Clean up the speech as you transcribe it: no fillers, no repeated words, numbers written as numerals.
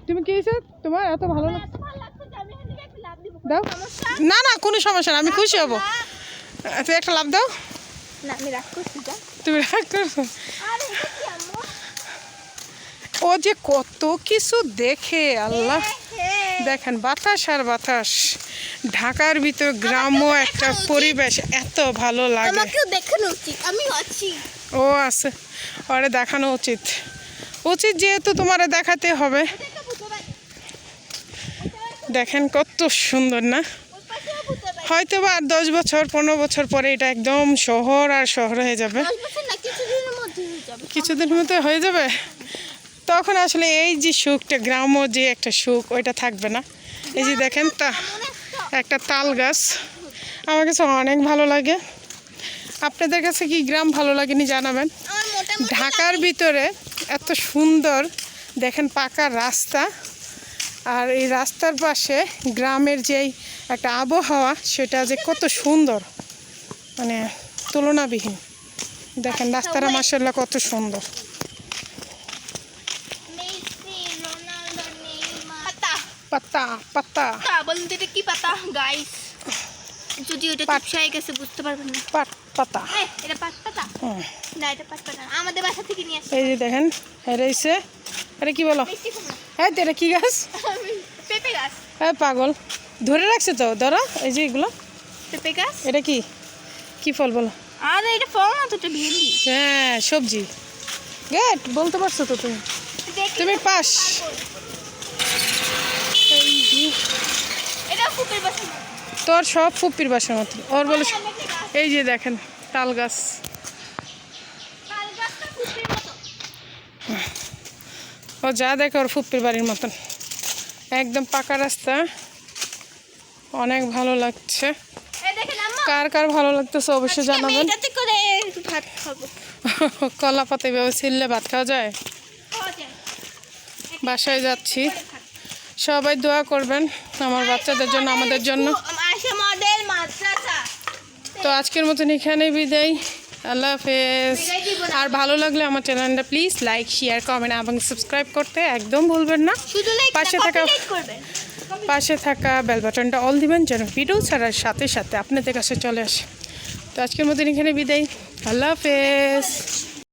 তুমি কি হয়েছে তোমার এত ভালো লাগছে? দাও না না কোনো সমস্যা না, আমি খুশি হব। তুই একটা লাভ দাও। না আমি রাগ করছি। তুমি রাগ করছো? ও যে কত কিছু দেখে আল্লাহ। দেখেন বাতাস আর বাতাস, ঢাকার ভিতর গ্রাম্য একটা পরিবেশ এত ভালো লাগে। আমাকেও দেখানো উচিত, আমি আছি। ও আছে, ওরে দেখানো উচিত উচিত যেহেতু তোমার দেখাতে হবে। দেখেন কত সুন্দর না? হয়তো বা আর 10 বছর 15 বছর পরে এটা একদম শহর আর শহর হয়ে যাবে। কিছুদিনের মধ্যে হয়ে যাবে। তখন আসলে এই যে সুখটা, গ্রাম্য যে একটা সুখ, ওইটা থাকবে না। এই যে দেখেন একটা তাল গাছ, আমার কাছে অনেক ভালো লাগে। আপনাদের কাছে কি গ্রাম ভালো লাগেনি জানাবেন। ঢাকার ভিতরে এত সুন্দর দেখেন পাকা রাস্তা, আর এই রাস্তার পাশে গ্রামের যেই একটা আবহাওয়া, সেটা যে কত সুন্দর, মানে তুলনাবিহীন। দেখেন রাস্তাটা মাশাআল্লাহ কত সুন্দর। পাতা পাতা বলুন তো এটা কি পাতা গাইস? যদি ওটা চিপসাই গেছে বুঝতে পারবেন না। পাট পাতা, এটা পাট পাতা না, এটা পাট পাতা আমাদের বাসা থেকে নিয়ে আসছে। এই যে দেখেন রয়েছে। আরে কি বলো? হ্যাঁ এটা কি গাছ? পেঁপে গাছ। হ্যাঁ পাগল, ধরে রাখছে তো, ধরো এই যে এগুলো পেঁপে গাছ। এটা কি কি ফল বলো? আরে এটা ফল না তো, এটা ভেন্ডি। হ্যাঁ সবজি। গেট বলতে পারছো তো তুমি, তুমি পাস। এটা ফুপের বাসা। তোর সব ফুপির বাসার মতো ওর বলে। এই যে দেখেন তাল গাছ, ও যা দেখে ওর ফুপির বাড়ির মতন, একদম পাকা রাস্তা, অনেক ভালো লাগছে। কার কার ভালো লাগতেছে অবশ্যই জানাবেন। কলা পাতা এভাবে ছিললে ভাত খাওয়া যায়। বাসায় যাচ্ছি, সবাই দোয়া করবেন আমার বাচ্চাদের জন্য, আমাদের জন্য। তো আজকের মতন এখানেই বিদায়, আল্লাহ হাফেজ। আর ভালো লাগলে আমার চ্যানেলটা প্লিজ লাইক শেয়ার কমেন্ট এবং সাবস্ক্রাইব করতে একদম ভুলবেন না। পাশে থাকা বেল বাটনটা অল দিবেন যেন ভিডিও ছাড়ার সাথে সাথে আপনাদের কাছে চলে আসে। তো আজকের মতন এখানে বিদায়, আল্লাহ হাফেজ।